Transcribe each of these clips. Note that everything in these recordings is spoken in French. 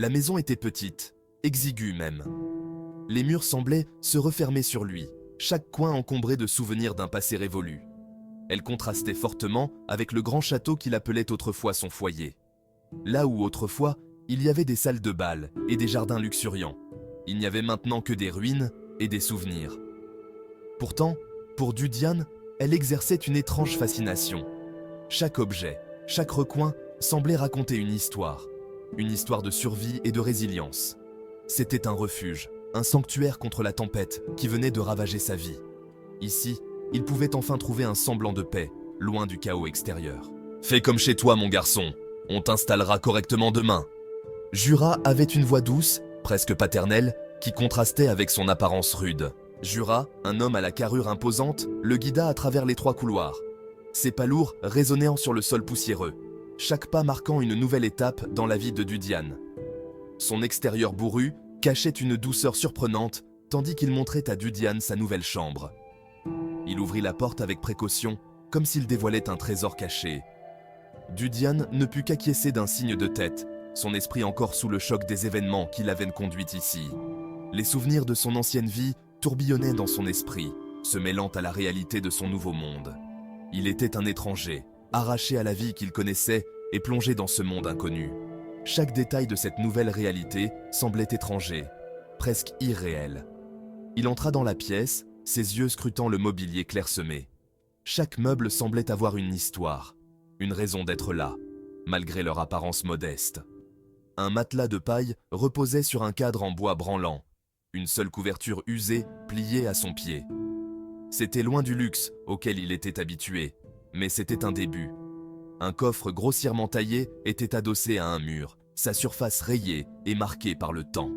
La maison était petite, exiguë même. Les murs semblaient se refermer sur lui, chaque coin encombré de souvenirs d'un passé révolu. Elle contrastait fortement avec le grand château qu'il appelait autrefois son foyer. Là où autrefois, il y avait des salles de bal et des jardins luxuriants, il n'y avait maintenant que des ruines et des souvenirs. Pourtant, pour Dudiane, elle exerçait une étrange fascination. Chaque objet, chaque recoin semblait raconter une histoire de survie et de résilience. C'était un refuge, un sanctuaire contre la tempête qui venait de ravager sa vie. Ici, il pouvait enfin trouver un semblant de paix, loin du chaos extérieur. « Fais comme chez toi, mon garçon, on t'installera correctement demain. » Jura avait une voix douce, presque paternelle, qui contrastait avec son apparence rude. Jura, un homme à la carrure imposante, le guida à travers les 3 couloirs. Ses pas lourds résonnaient sur le sol poussiéreux, chaque pas marquant une nouvelle étape dans la vie de Dudiane. Son extérieur bourru cachait une douceur surprenante, tandis qu'il montrait à Dudiane sa nouvelle chambre. Il ouvrit la porte avec précaution, comme s'il dévoilait un trésor caché. Dudiane ne put qu'acquiescer d'un signe de tête, son esprit encore sous le choc des événements qui l'avaient conduite ici. Les souvenirs de son ancienne vie tourbillonnaient dans son esprit, se mêlant à la réalité de son nouveau monde. Il était un étranger, arraché à la vie qu'il connaissait et plongé dans ce monde inconnu. Chaque détail de cette nouvelle réalité semblait étranger, presque irréel. Il entra dans la pièce, ses yeux scrutant le mobilier clairsemé. Chaque meuble semblait avoir une histoire, une raison d'être là, malgré leur apparence modeste. Un matelas de paille reposait sur un cadre en bois branlant, une seule couverture usée pliée à son pied. C'était loin du luxe auquel il était habitué, mais c'était un début. Un coffre grossièrement taillé était adossé à un mur, sa surface rayée et marquée par le temps.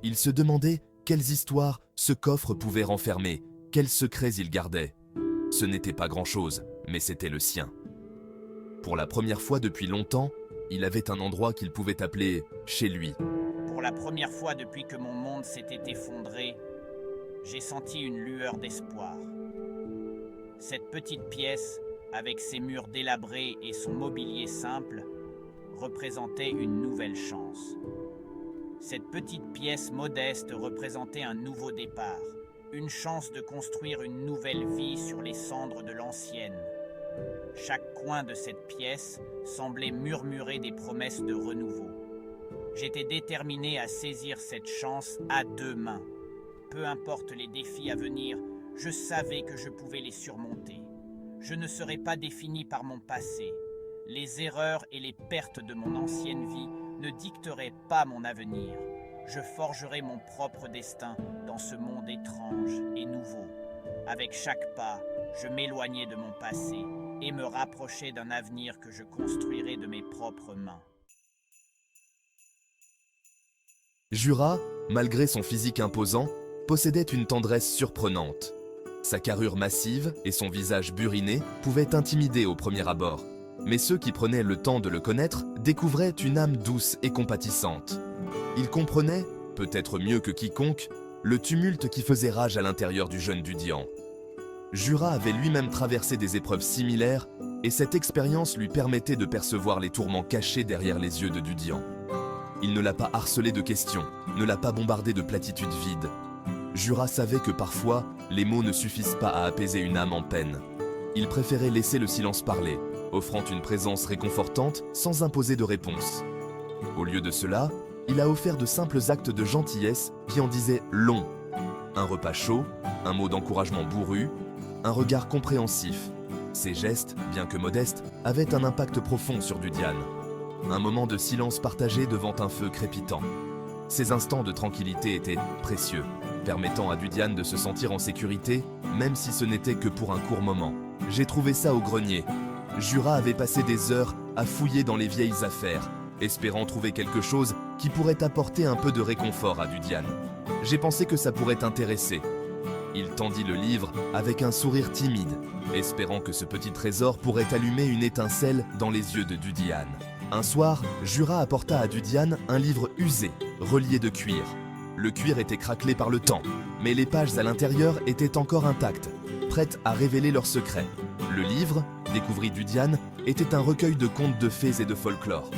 Il se demandait quelles histoires ce coffre pouvait renfermer, quels secrets il gardait. Ce n'était pas grand-chose, mais c'était le sien. Pour la première fois depuis longtemps, il avait un endroit qu'il pouvait appeler chez lui. Pour la première fois depuis que mon monde s'était effondré, j'ai senti une lueur d'espoir. Cette petite pièce, avec ses murs délabrés et son mobilier simple, représentait une nouvelle chance. Cette petite pièce modeste représentait un nouveau départ, une chance de construire une nouvelle vie sur les cendres de l'ancienne. Chaque coin de cette pièce semblait murmurer des promesses de renouveau. J'étais déterminé à saisir cette chance à 2 mains. Peu importe les défis à venir, je savais que je pouvais les surmonter. Je ne serais pas défini par mon passé. Les erreurs et les pertes de mon ancienne vie ne dicteraient pas mon avenir. Je forgerais mon propre destin dans ce monde étrange et nouveau. Avec chaque pas, je m'éloignais de mon passé et me rapprochais d'un avenir que je construirais de mes propres mains. Jura, malgré son physique imposant, possédait une tendresse surprenante. Sa carrure massive et son visage buriné pouvaient intimider au premier abord, mais ceux qui prenaient le temps de le connaître découvraient une âme douce et compatissante. Il comprenait, peut-être mieux que quiconque, le tumulte qui faisait rage à l'intérieur du jeune Dudian. Jura avait lui-même traversé des épreuves similaires et cette expérience lui permettait de percevoir les tourments cachés derrière les yeux de Dudian. Il ne l'a pas harcelé de questions, ne l'a pas bombardé de platitudes vides. Jura savait que parfois, les mots ne suffisent pas à apaiser une âme en peine. Il préférait laisser le silence parler, offrant une présence réconfortante sans imposer de réponse. Au lieu de cela, il a offert de simples actes de gentillesse qui en disaient long. Un repas chaud, un mot d'encouragement bourru, un regard compréhensif. Ces gestes, bien que modestes, avaient un impact profond sur Dudiane. Un moment de silence partagé devant un feu crépitant. Ces instants de tranquillité étaient précieux, permettant à Dudiane de se sentir en sécurité, même si ce n'était que pour un court moment. J'ai trouvé ça au grenier. Jura avait passé des heures à fouiller dans les vieilles affaires, espérant trouver quelque chose qui pourrait apporter un peu de réconfort à Dudiane. J'ai pensé que ça pourrait t'intéresser. Il tendit le livre avec un sourire timide, espérant que ce petit trésor pourrait allumer une étincelle dans les yeux de Dudiane. Un soir, Jura apporta à Dudiane un livre usé, relié de cuir. Le cuir était craquelé par le temps, mais les pages à l'intérieur étaient encore intactes, prêtes à révéler leurs secrets. Le livre, découvrit Dudiane, était un recueil de contes de fées et de folklore.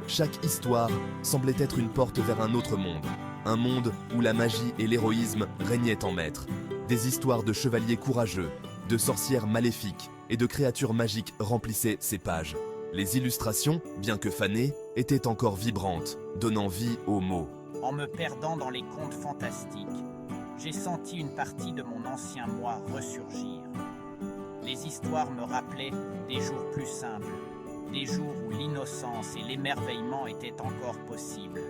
Chaque histoire semblait être une porte vers un autre monde. Un monde où la magie et l'héroïsme régnaient en maître. Des histoires de chevaliers courageux, de sorcières maléfiques et de créatures magiques remplissaient ces pages. Les illustrations, bien que fanées, étaient encore vibrantes, donnant vie aux mots. En me perdant dans les contes fantastiques, j'ai senti une partie de mon ancien moi ressurgir. Les histoires me rappelaient des jours plus simples, des jours où l'innocence et l'émerveillement étaient encore possibles.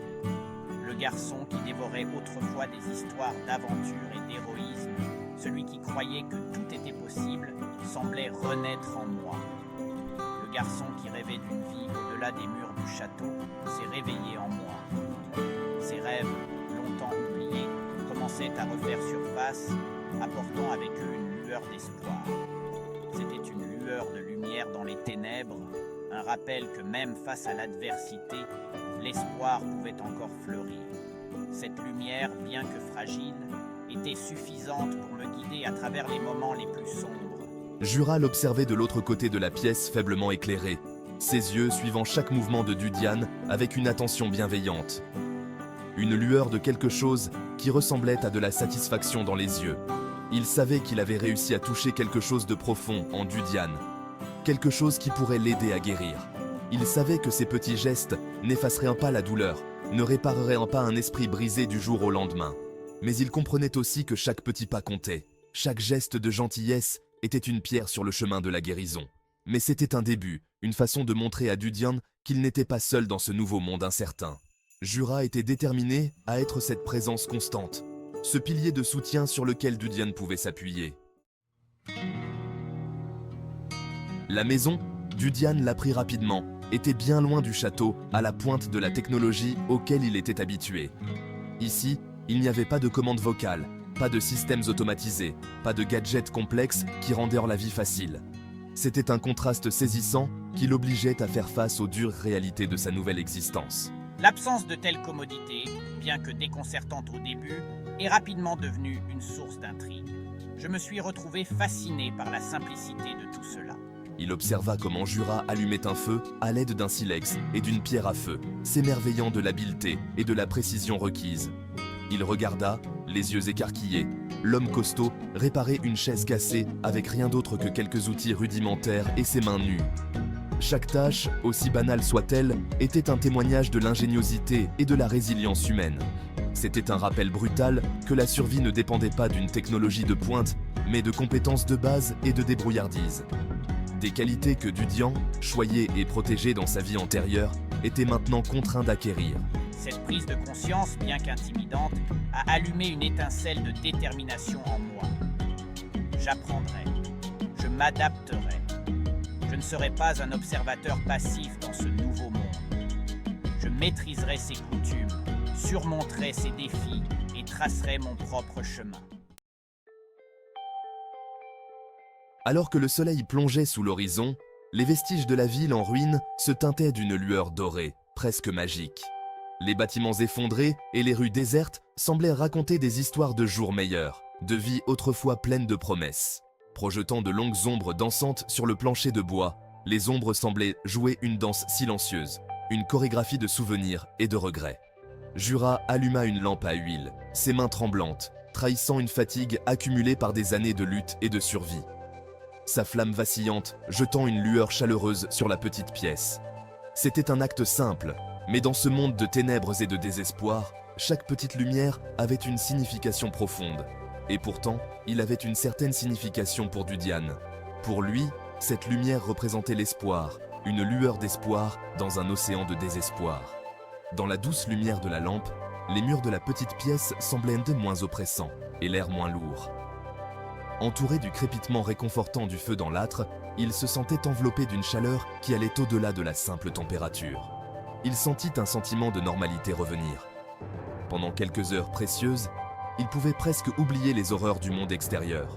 Le garçon qui dévorait autrefois des histoires d'aventure et d'héroïsme, celui qui croyait que tout était possible, semblait renaître en moi. Le garçon qui rêvait d'une vie au-delà des murs du château s'est réveillé en moi. Ses rêves, longtemps oubliés, commençaient à refaire surface, apportant avec eux une lueur d'espoir. C'était une lueur de lumière dans les ténèbres, un rappel que même face à l'adversité, l'espoir pouvait encore fleurir. Cette lumière, bien que fragile, était suffisante pour me guider à travers les moments les plus sombres. Jura l'observait de l'autre côté de la pièce faiblement éclairée, ses yeux suivant chaque mouvement de Dudiane avec une attention bienveillante. Une lueur de quelque chose qui ressemblait à de la satisfaction dans les yeux. Il savait qu'il avait réussi à toucher quelque chose de profond en Dudiane, quelque chose qui pourrait l'aider à guérir. Il savait que ces petits gestes n'effaceraient pas la douleur, ne répareraient pas un esprit brisé du jour au lendemain. Mais il comprenait aussi que chaque petit pas comptait. Chaque geste de gentillesse était une pierre sur le chemin de la guérison. Mais c'était un début, une façon de montrer à Dudiane qu'il n'était pas seul dans ce nouveau monde incertain. Jura était déterminé à être cette présence constante, ce pilier de soutien sur lequel Dudiane pouvait s'appuyer. La maison, Dudiane l'apprit rapidement, était bien loin du château, à la pointe de la technologie auquel il était habitué. Ici, il n'y avait pas de commande vocale, pas de systèmes automatisés, pas de gadgets complexes qui rendaient la vie facile. C'était un contraste saisissant qui l'obligeait à faire face aux dures réalités de sa nouvelle existence. L'absence de telles commodités, bien que déconcertante au début, est rapidement devenue une source d'intrigue. Je me suis retrouvé fasciné par la simplicité de tout cela. Il observa comment Jura allumait un feu à l'aide d'un silex et d'une pierre à feu, s'émerveillant de l'habileté et de la précision requise. Il regarda, les yeux écarquillés, l'homme costaud réparer une chaise cassée avec rien d'autre que quelques outils rudimentaires et ses mains nues. Chaque tâche, aussi banale soit-elle, était un témoignage de l'ingéniosité et de la résilience humaine. C'était un rappel brutal que la survie ne dépendait pas d'une technologie de pointe, mais de compétences de base et de débrouillardise. Des qualités que Dudiane, choyé et protégé dans sa vie antérieure, était maintenant contraint d'acquérir. Cette prise de conscience, bien qu'intimidante, a allumé une étincelle de détermination en moi. J'apprendrai, je m'adapterai. Je ne serai pas un observateur passif dans ce nouveau monde. Je maîtriserai ses coutumes, surmonterai ses défis et tracerai mon propre chemin. Alors que le soleil plongeait sous l'horizon, les vestiges de la ville en ruine se teintaient d'une lueur dorée, presque magique. Les bâtiments effondrés et les rues désertes semblaient raconter des histoires de jours meilleurs, de vies autrefois pleines de promesses. Projetant de longues ombres dansantes sur le plancher de bois, les ombres semblaient jouer une danse silencieuse, une chorégraphie de souvenirs et de regrets. Jura alluma une lampe à huile, ses mains tremblantes, trahissant une fatigue accumulée par des années de lutte et de survie. Sa flamme vacillante, jetant une lueur chaleureuse sur la petite pièce. C'était un acte simple, mais dans ce monde de ténèbres et de désespoir, chaque petite lumière avait une signification profonde. Et pourtant, il avait une certaine signification pour Dudiane. Pour lui, cette lumière représentait l'espoir, une lueur d'espoir dans un océan de désespoir. Dans la douce lumière de la lampe, les murs de la petite pièce semblaient de moins oppressants et l'air moins lourd. Entouré du crépitement réconfortant du feu dans l'âtre, il se sentait enveloppé d'une chaleur qui allait au-delà de la simple température. Il sentit un sentiment de normalité revenir. Pendant quelques heures précieuses, il pouvait presque oublier les horreurs du monde extérieur.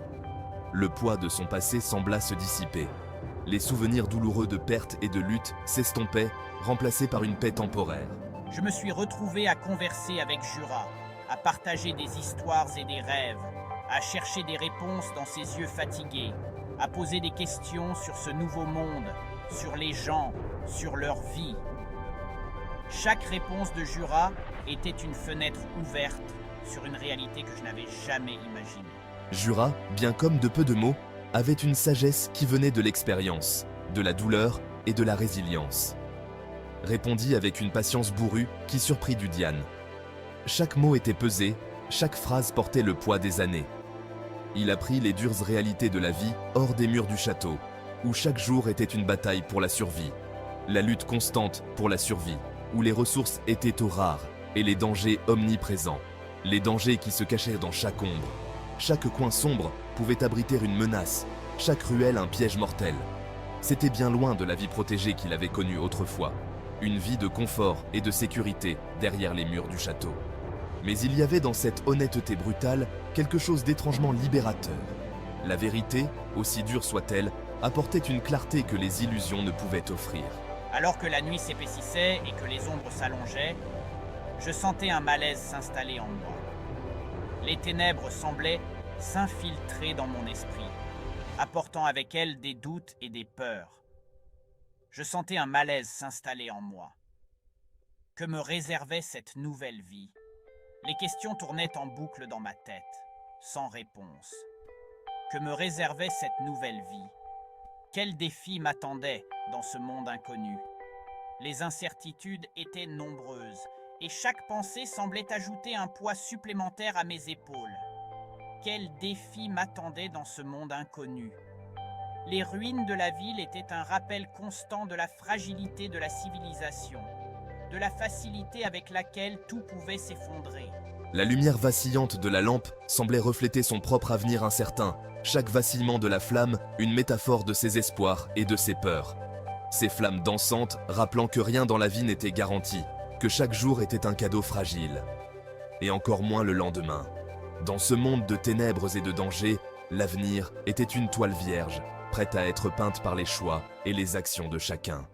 Le poids de son passé sembla se dissiper. Les souvenirs douloureux de perte et de lutte s'estompaient, remplacés par une paix temporaire. Je me suis retrouvé à converser avec Jura, à partager des histoires et des rêves, à chercher des réponses dans ses yeux fatigués, à poser des questions sur ce nouveau monde, sur les gens, sur leur vie. Chaque réponse de Jura était une fenêtre ouverte sur une réalité que je n'avais jamais imaginée. Jura, bien comme de peu de mots, avait une sagesse qui venait de l'expérience, de la douleur et de la résilience. Répondit avec une patience bourrue qui surprit Dudiane. Chaque mot était pesé, chaque phrase portait le poids des années. Il apprit les dures réalités de la vie hors des murs du château, où chaque jour était une bataille pour la survie, la lutte constante pour la survie, où les ressources étaient au rare et les dangers omniprésents, les dangers qui se cachaient dans chaque ombre. Chaque coin sombre pouvait abriter une menace, chaque ruelle un piège mortel. C'était bien loin de la vie protégée qu'il avait connue autrefois, une vie de confort et de sécurité derrière les murs du château. Mais il y avait dans cette honnêteté brutale quelque chose d'étrangement libérateur. La vérité, aussi dure soit-elle, apportait une clarté que les illusions ne pouvaient offrir. Alors que la nuit s'épaississait et que les ombres s'allongeaient, je sentais un malaise s'installer en moi. Les ténèbres semblaient s'infiltrer dans mon esprit, apportant avec elles des doutes et des peurs. Je sentais un malaise s'installer en moi. Que me réservait cette nouvelle vie? Les questions tournaient en boucle dans ma tête, sans réponse. Que me réservait cette nouvelle vie? Quels défis m'attendaient dans ce monde inconnu? Les incertitudes étaient nombreuses, et chaque pensée semblait ajouter un poids supplémentaire à mes épaules. Quels défis m'attendaient dans ce monde inconnu? Les ruines de la ville étaient un rappel constant de la fragilité de la civilisation, de la facilité avec laquelle tout pouvait s'effondrer. La lumière vacillante de la lampe semblait refléter son propre avenir incertain, chaque vacillement de la flamme une métaphore de ses espoirs et de ses peurs. Ces flammes dansantes rappelant que rien dans la vie n'était garanti, que chaque jour était un cadeau fragile. Et encore moins le lendemain. Dans ce monde de ténèbres et de dangers, l'avenir était une toile vierge, prête à être peinte par les choix et les actions de chacun.